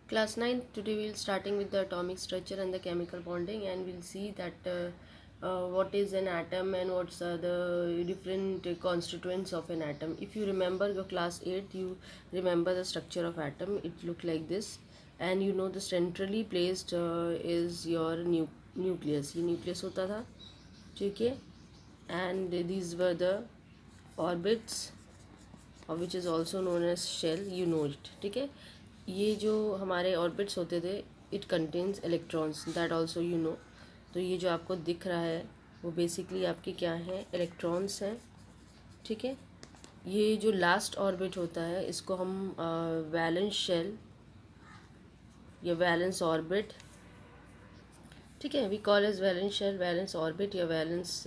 Class 9, today we'll starting with the atomic structure and the chemical bonding, and we'll see that what is an atom and what's the different constituents of an atom. If you remember your class 8, you remember the structure of atom. It looked like this, and you know the centrally placed is your nucleus. ये nucleus होता था, ठीक है, and these were the orbits, which is also known as shell. You know it, ठीक है. ये जो हमारे ऑर्बिट्स होते थे, it contains electrons, that also you know. तो ये जो आपको दिख रहा है वो बेसिकली आपके क्या हैं, इलेक्ट्रॉन्स हैं, ठीक है. ये जो लास्ट ऑर्बिट होता है इसको हम वैलेंस शेल या वैलेंस ऑर्बिट, ठीक है, we call as valence shell, valence orbit या valence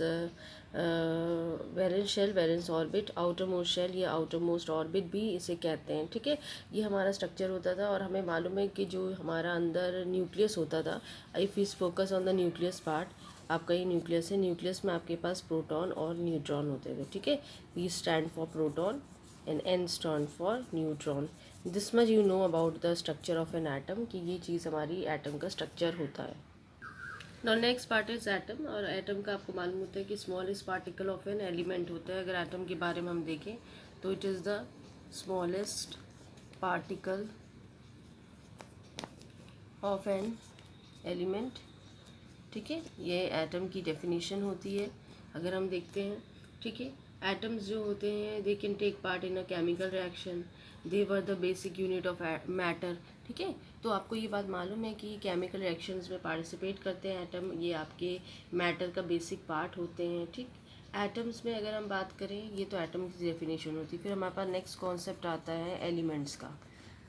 shell, valence orbit, outermost shell या आउटर मोस्ट ऑर्बिट भी इसे कहते हैं, ठीक है. ये हमारा स्ट्रक्चर होता था और हमें मालूम है कि जो हमारा अंदर न्यूक्लियस होता था, if is focus on the nucleus part, आपका ये न्यूक्लियस है, न्यूक्लियस में आपके पास प्रोटॉन और न्यूट्रॉन होते थे, ठीक है. V stand for proton and N stand for neutron. This much you know about the structure of an atom, कि ये चीज़ हमारी एटम का स्ट्रक्चर होता है. Now next part is atom. और एटम का आपको मालूम होता है कि smallest particle of an element होता है. अगर एटम के बारे में हम देखें तो it is the smallest particle of an element, ठीक है. ये एटम की डेफिनेशन होती है. अगर हम देखते हैं, ठीक है, एटम्स जो होते हैं they can take part in a chemical reaction, they were the basic unit of matter, ठीक है. तो आपको ये बात मालूम है कि केमिकल रिएक्शंस में पार्टिसिपेट करते हैं एटम, ये आपके मैटर का बेसिक पार्ट होते हैं, ठीक. एटम्स में अगर हम बात करें, ये तो एटम की डेफिनेशन होती है. फिर हमारे पास नेक्स्ट कॉन्सेप्ट आता है एलिमेंट्स का,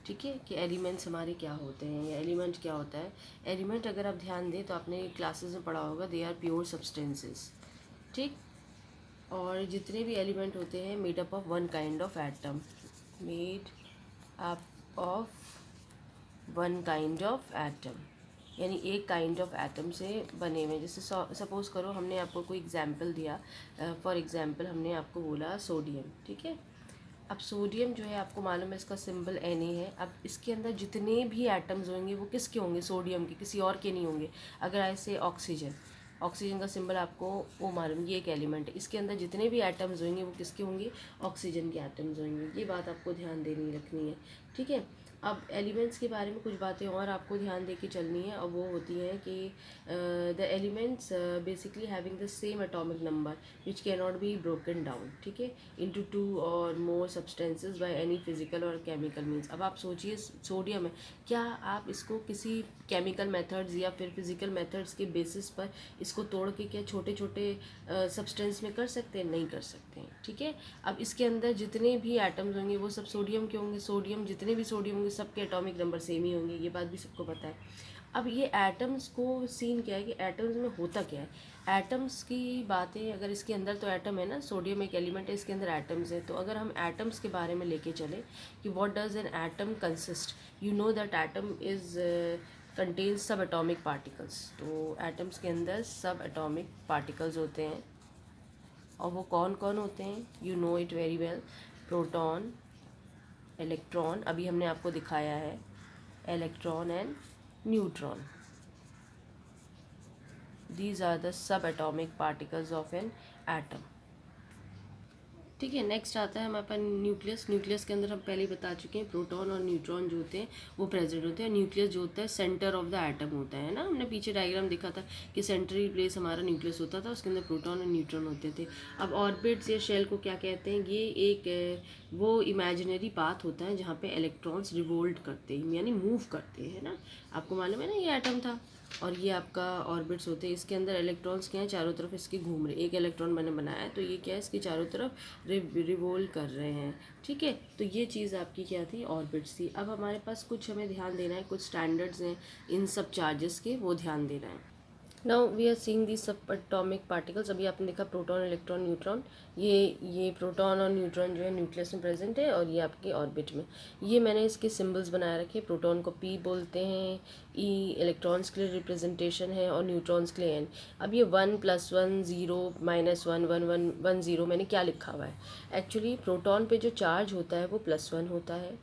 ठीक है, कि एलिमेंट्स हमारे क्या होते हैं या एलिमेंट क्या होता है. एलिमेंट अगर आप ध्यान दें तो आपने क्लासेस में पढ़ा होगा, दे आर प्योर सब्सटेंसेस, ठीक. और जितने भी एलिमेंट होते हैं made up of one kind of atom, made up of one kind of atom, यानी एक काइंड ऑफ एटम से बने हुए. जैसे सपोज़ करो हमने आपको कोई एग्जांपल दिया, फॉर एग्जांपल हमने आपको बोला सोडियम, ठीक है. अब सोडियम जो है आपको मालूम है इसका सिंबल Na है. अब इसके अंदर जितने भी एटम्स होंगे वो किसके होंगे, सोडियम के, किसी और के नहीं होंगे. अगर ऐसे ऑक्सीजन, ऑक्सीजन का सिंबल आपको वो मालूम, ये एक एलिमेंट है, इसके अंदर जितने भी एटम्स होंगे वो किसके होंगे, ऑक्सीजन के एटम्स होंगे. ये बात आपको ध्यान देनी रखनी है, ठीक है. अब एलिमेंट्स के बारे में कुछ बातें और आपको ध्यान दे के चलनी है, और वो होती है कि the elements basically having the same atomic number which can not be broken down, ठीक है, इनटू टू और मोर सब्सटेंसेस बाय एनी फिजिकल और केमिकल मीन्स. अब आप सोचिए सोडियम है, क्या आप इसको किसी केमिकल मेथड्स या फिर फिजिकल मेथड्स के बेसिस पर इसको तोड़ के क्या छोटे छोटे सब्सटेंस में कर सकते हैं, नहीं कर सकते हैं, ठीक है. अब इसके अंदर जितने भी एटम्स होंगे वो सब सोडियम के होंगे, सोडियम जितने भी सोडियम होंगे सबके एटॉमिक नंबर सेम ही होंगे, ये बात भी सबको पता है. अब ये एटम्स को सीन क्या है कि एटम्स में होता क्या है, एटम्स की बातें, अगर इसके अंदर तो एटम है ना, सोडियम एक एलिमेंट है, इसके अंदर एटम्स है. तो अगर हम एटम्स के बारे में लेके चले कि what does an atom consist, you know that atom is contains सब एटॉमिक पार्टिकल्स. तो एटम्स के अंदर सब एटॉमिक पार्टिकल्स होते हैं, और वो कौन कौन होते हैं, you know it very well. Proton, electron, अभी हमने आपको दिखाया है, electron and neutron. These are the subatomic particles of an atom, ठीक है. नेक्स्ट आता है हमारे पास न्यूक्लियस. न्यूक्लियस के अंदर हम पहले ही बता चुके हैं प्रोटॉन और न्यूट्रॉन जो होते हैं वो प्रेजेंट होते हैं. न्यूक्लियस जो होता है सेंटर ऑफ द एटम होता है ना, हमने पीछे डायग्राम देखा था कि सेंट्रल प्लेस हमारा न्यूक्लियस होता था, उसके अंदर प्रोटॉन और न्यूट्रॉन होते थे. अब ऑर्बिट्स या शेल को क्या कहते हैं, ये एक वो इमेजिनरी पाथ होता है जहाँ पे इलेक्ट्रॉन्स रिवोल्ट करते हैं, यानी मूव करते हैं ना. आपको मालूम है ना ये एटम था, और ये आपका ऑर्बिट्स होते हैं. इसके अंदर इलेक्ट्रॉन्स क्या हैं, चारों तरफ इसके घूम रहे. एक इलेक्ट्रॉन मैंने बनाया है तो ये क्या है, इसके चारों तरफ रिवोल्व कर रहे हैं, ठीक है. तो ये चीज़ आपकी क्या थी, ऑर्बिट्स थी. अब हमारे पास कुछ हमें ध्यान देना है, कुछ स्टैंडर्ड्स हैं इन सब चार्जेस के, वो ध्यान देना है. नाउ वी आर सीइंग दी सब एटॉमिक पार्टिकल्स. अभी आपने देखा प्रोटॉन, इलेक्ट्रॉन, न्यूट्रॉन. ये प्रोटॉन और न्यूट्रॉन जो है न्यूक्लियस में प्रेजेंट है, और ये आपके ऑर्बिट में. ये मैंने इसके सिंबल्स बनाए रखे. प्रोटॉन को P बोलते हैं, E इलेक्ट्रॉन्स के लिए रिप्रेजेंटेशन है, और न्यूट्रॉन्स के लिए N. अब ये 1 +1 0 -1 1 1 1 0 मैंने क्या लिखा हुआ है, एक्चुअली प्रोटॉन पे जो चार्ज होता है वो +1 होता है,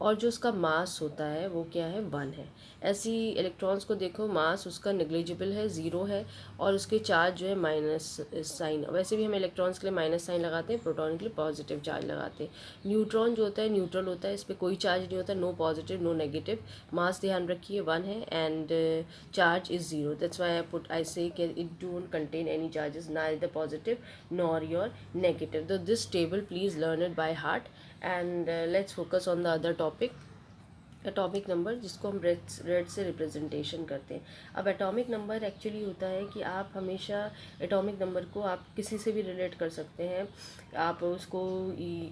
और जो उसका मास होता है वो क्या है, 1 है। ऐसी इलेक्ट्रॉन्स को देखो, मास उसका नेग्लिजिबल है, 0 है, और उसके चार्ज जो है माइनस साइन। वैसे भी हम इलेक्ट्रॉन्स के लिए माइनस साइन लगाते हैं, प्रोटॉन के लिए पॉजिटिव चार्ज लगाते हैं। न्यूट्रॉन जो होता है न्यूट्रल होता है, इस पर कोई चार्ज नहीं होता, no positive no negative. Mass ध्यान रखिए 1 है and charge is 0। That's why I say it don't contain any charges, neither positive nor your negative. तो this table please learn it by heart and let's focus on the other topic, atomic number, जिसको हम red से representation करते हैं। अब atomic number actually होता है कि आप हमेशा एटॉमिक नंबर को आप किसी से भी रिलेट कर सकते हैं। आप उसको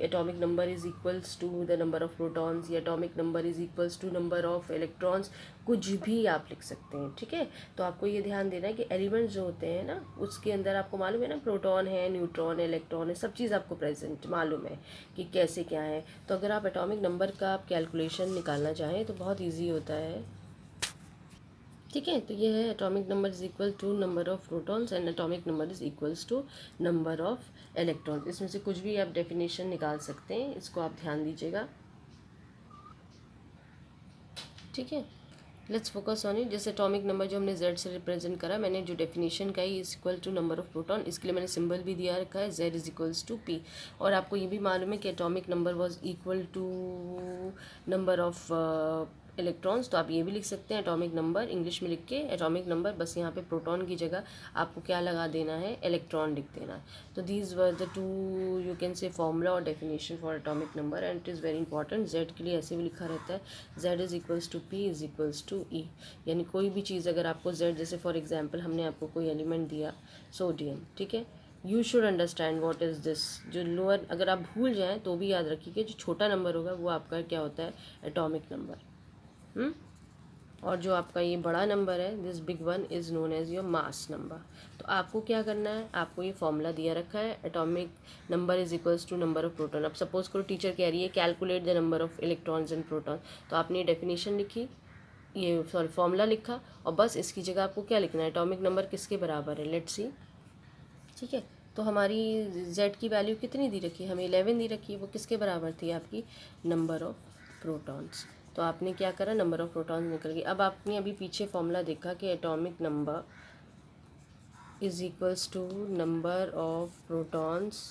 atomic number is equals to the number of protons, या atomic number is equals to number of electrons, कुछ भी आप लिख सकते हैं, ठीक है। तो आपको ये ध्यान देना है कि एलिमेंट्स जो होते हैं ना, उसके अंदर आपको मालूम है ना, प्रोटॉन है, न्यूट्रॉन है, इलेक्ट्रॉन है, सब चीज़ आपको प्रेजेंट मालूम है कि कैसे क्या है। तो अगर आप एटॉमिक नंबर का आप कैलकुलेशन निकालना चाहें तो बहुत इजी होता है, ठीक है। तो ये है atomic number is equal to number of protons and atomic number is equals to number of electrons. इसमें से कुछ भी आप डेफिनेशन निकाल सकते हैं, इसको आप ध्यान दीजिएगा, ठीक है। Let's focus on it. जैसे एटॉमिक नंबर जो हमने जेड से रिप्रेजेंट करा, मैंने जो डेफिनेशन का is equal to number of proton, इसके लिए मैंने सिंबल भी दिया रखा है, Z is equals to P. और आपको ये भी मालूम है कि atomic number was equal to number of electrons. तो आप ये भी लिख सकते हैं एटॉमिक नंबर इंग्लिश में लिख के, एटॉमिक नंबर बस यहाँ पे प्रोटॉन की जगह आपको क्या लगा देना है, इलेक्ट्रॉन लिख देना है। तो these were the two you can say formula और definition for atomic number and it is very important. Z के लिए ऐसे भी लिखा रहता है, Z is equals to P is equals to E. यानी कोई भी चीज़ अगर आपको जेड, जैसे फॉर एग्जाम्पल हमने आपको कोई एलिमेंट दिया सोडियम, ठीक है, you should understand what is this. जो लोअर अगर आप भूल जाएं तो भी याद रखिए, जो छोटा नंबर होगा वो आपका क्या होता है, एटॉमिक नंबर। और जो आपका ये बड़ा नंबर है, this big one is known as your mass number. तो आपको क्या करना है, आपको ये फॉर्मूला दिया रखा है, atomic number is equals to number of proton. अब सपोज करो टीचर कह रही है calculate the number of electrons and proton, तो आपने ये डेफिनेशन लिखी, ये सॉरी फॉर्मूला लिखा, और बस इसकी जगह आपको क्या लिखना है, एटॉमिक नंबर किसके बराबर है, लेट्स सी, ठीक है। तो हमारी जेड की वैल्यू कितनी दी रखी है, हमें 11 दी रखी है, वो किसके बराबर थी, आपकी नंबर ऑफ प्रोटॉन्स। तो आपने क्या करा, नंबर ऑफ प्रोटॉन्स निकल गई। अब आपने अभी पीछे फॉर्मूला देखा कि atomic number is equals to number of protons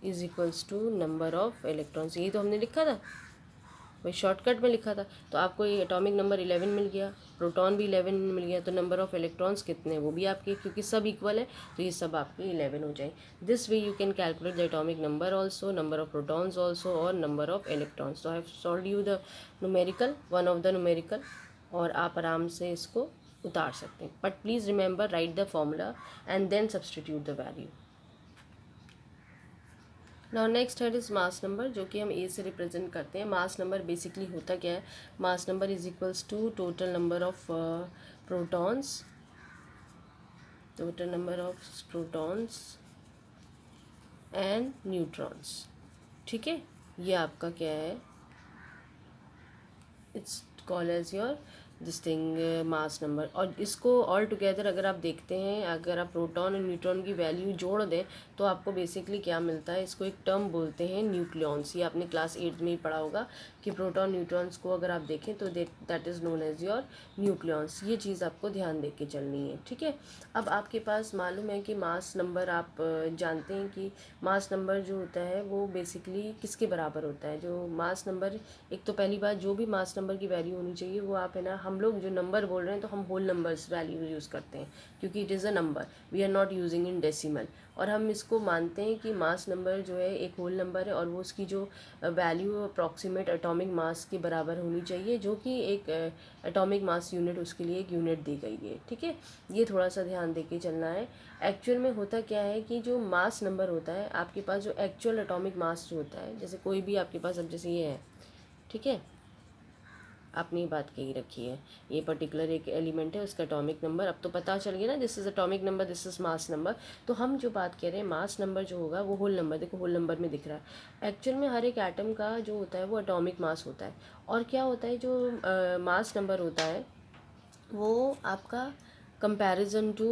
is equals to number of electrons, यही तो हमने लिखा था, वही शॉर्टकट में लिखा था। तो आपको ये एटॉमिक नंबर 11 मिल गया, प्रोटॉन भी 11 मिल गया, तो नंबर ऑफ इलेक्ट्रॉन्स कितने, वो भी आपके, क्योंकि सब इक्वल है तो ये सब आपके 11 हो जाए। This way you can calculate the atomic number also, number of protons also, और नंबर ऑफ इलेक्ट्रॉन्स। तो I have solve you the numerical, one of the numerical, और आप आराम से इसको उतार सकते हैं। But please remember, write the formula and then substitute the value. Now next head is mass number, जो कि हम ए से रिप्रेजेंट करते हैं। मास नंबर बेसिकली होता क्या है, mass number is equals to total number of protons, total number of protons and neutrons, ठीक है। ये आपका क्या है, it's called as your this thing mass number. और इसको ऑल टुगेदर अगर आप देखते हैं, अगर आप प्रोटॉन और न्यूट्रॉन की वैल्यू जोड़ दें तो आपको बेसिकली क्या मिलता है, इसको एक टर्म बोलते हैं न्यूक्लियॉन्स। ये आपने क्लास 8 में ही पढ़ा होगा कि प्रोटॉन न्यूट्रॉन्स को अगर आप देखें तो that is known as your nucleons. ये चीज़ आपको ध्यान दे के चलनी है, ठीक है। अब आपके पास मालूम है कि मास नंबर, आप जानते हैं कि मास नंबर जो होता है वो बेसिकली किसके बराबर होता है। जो मास नंबर, एक तो पहली बात, जो भी मास नंबर की वैल्यू होनी चाहिए वो आप है ना, हम लोग जो नंबर बोल रहे हैं तो हम होल नंबर्स वैल्यू यूज़ करते हैं, क्योंकि it is a number, we are not using in decimal. और हम इसको मानते हैं कि मास नंबर जो है एक होल नंबर है, और वो उसकी जो वैल्यू अप्रॉक्सीमेट एटॉमिक मास के बराबर होनी चाहिए, जो कि एक एटॉमिक मास यूनिट, उसके लिए एक यूनिट दी गई है, ठीक है। ये थोड़ा सा ध्यान दे के चलना है। एक्चुअल में होता क्या है कि जो मास नंबर होता है आपके पास, जो एक्चुअल एटॉमिक मास जो होता है, जैसे कोई भी आपके पास, अब जैसे ये है, ठीक है, आपने ये बात कही रखी है, ये पर्टिकुलर एक एलिमेंट है, उसका एटॉमिक नंबर अब तो पता चल गया ना, this is atomic number, this is mass number. तो हम जो बात कह रहे हैं मास नंबर जो होगा वो होल नंबर, देखो होल नंबर में दिख रहा है। एक्चुअल में हर एक एटम का जो होता है वो एटॉमिक मास होता है। और क्या होता है, जो मास नंबर होता है वो आपका कंपैरिजन टू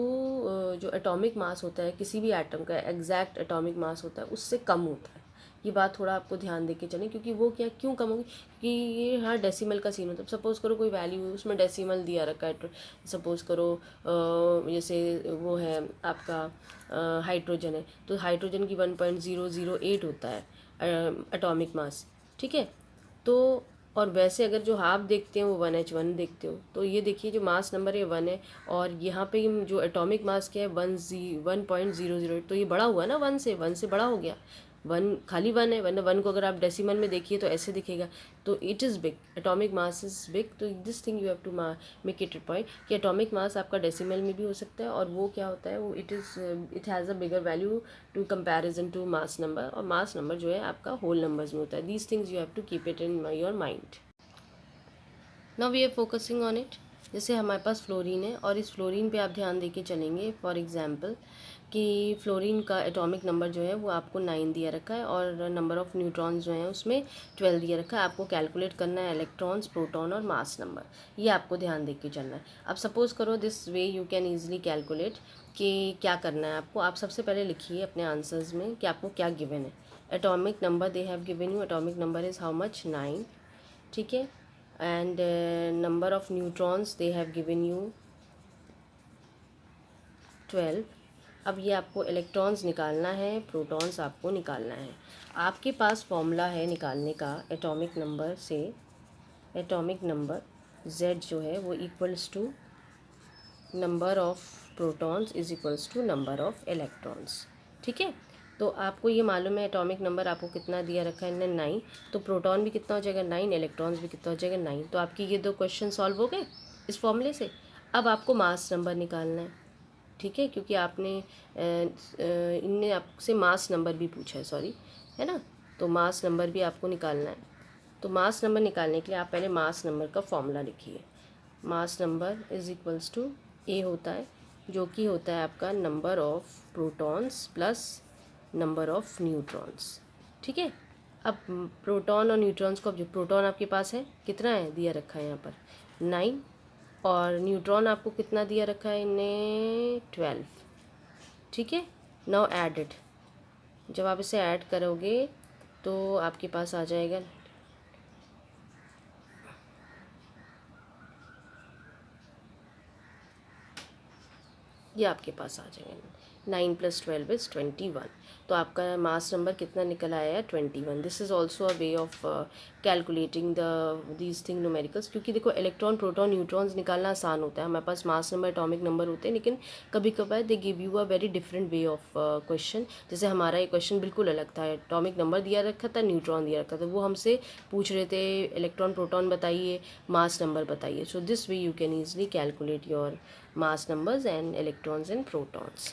जो एटॉमिक मास होता है किसी भी एटम का, एग्जैक्ट एटॉमिक मास होता है उससे कम होता है। ये बात थोड़ा आपको ध्यान दे के चलें, क्योंकि वो क्या क्यों कम होगी, क्योंकि ये हाँ डेसिमल का सीन होता है। सपोज़ करो कोई वैल्यू उसमें डेसिमल दिया रखा है, सपोज़ करो जैसे वो है आपका हाइड्रोजन है, तो हाइड्रोजन की 1.008 होता है एटॉमिक मास, ठीक है। तो और वैसे अगर जो हाफ देखते हैं वो 1H1 देखते हो, तो ये देखिए जो मास नंबर है 1 है, और यहाँ पे जो एटॉमिक मास क्या है 1.008, तो ये बड़ा हुआ ना 1 से बड़ा हो गया। 1 खाली 1 है, वरना 1 को अगर आप डेसिमल में देखिए तो ऐसे दिखेगा, तो it is big, atomic mass is big. तो this thing you have to make it point कि एटॉमिक मास आपका डेसिमल में भी हो सकता है, और वो क्या होता है, वो it has a bigger value to comparison to mass number, और मास नंबर जो है आपका होल नंबर्स में होता है। These things you have to keep it in your mind. Now we are focusing on it. जैसे हमारे पास फ्लोरीन है, और इस फ्लोरीन पे आप ध्यान देके चलेंगे, फॉर एग्जांपल कि फ्लोरीन का एटॉमिक नंबर जो है वो आपको 9 दिया रखा है, और नंबर ऑफ़ न्यूट्रॉन्स जो हैं उसमें 12 दिया रखा है। आपको कैलकुलेट करना है इलेक्ट्रॉन्स, प्रोटॉन और मास नंबर, ये आपको ध्यान देके चलना है। अब सपोज़ करो this way you can easily calculate कि क्या करना है आपको। आप सबसे पहले लिखिए अपने आंसर्स में कि आपको क्या गिवन है। Atomic number they have given you, atomic number is how much 9, ठीक है। And number of neutrons they have given you 12। अब ये आपको इलेक्ट्रॉन्स निकालना है, प्रोटॉन्स आपको निकालना है। आपके पास फॉर्मूला है निकालने का एटॉमिक नंबर से, एटॉमिक नंबर Z जो है वो equals to number of protons is equals to number of electrons, ठीक है। तो आपको ये मालूम है एटॉमिक नंबर आपको कितना दिया रखा है इन्हें 9, तो प्रोटॉन भी कितना हो जाएगा 9, इलेक्ट्रॉन्स भी कितना हो जाएगा 9। तो आपकी ये 2 क्वेश्चन सॉल्व हो गए इस फॉर्मूले से। अब आपको मास नंबर निकालना है, ठीक है, क्योंकि आपने इनने आपसे मास नंबर भी पूछा है, सॉरी, है ना। तो मास नंबर भी आपको निकालना है। तो मास नंबर निकालने के लिए आप पहले मास नंबर का फॉर्मूला लिखिए। Mass number is equals to A होता है, जो कि होता है आपका number of protons plus number of neutrons, ठीक है। अब प्रोटॉन और न्यूट्रॉन्स को, अब जो प्रोटॉन आपके पास है कितना है दिया रखा है यहाँ पर 9, और न्यूट्रॉन आपको कितना दिया रखा है इन्हें 12, ठीक है। नाउ ऐड इट, जब आप इसे ऐड करोगे तो आपके पास आ जाएगा, ये आपके पास आ जाएगा 9 + 12 इज़ 21। तो आपका मास नंबर कितना निकल आया है 21। This is also a way of calculating these thing numericals, क्योंकि देखो इलेक्ट्रॉन, प्रोटॉन, न्यूट्रॉन्स निकालना आसान होता है, हमारे पास मास नंबर, एटॉमिक नंबर होते हैं, लेकिन कभी कभार they give you a very different way of question. जैसे हमारा ये क्वेश्चन बिल्कुल अलग था, एटॉमिक नंबर दिया रखा था, न्यूट्रॉन दिया रखा था, वो हमसे पूछ रहे थे इलेक्ट्रॉन, प्रोटॉन बताइए, मास नंबर बताइए। So this way you can easily calculate your mass numbers and electrons and protons.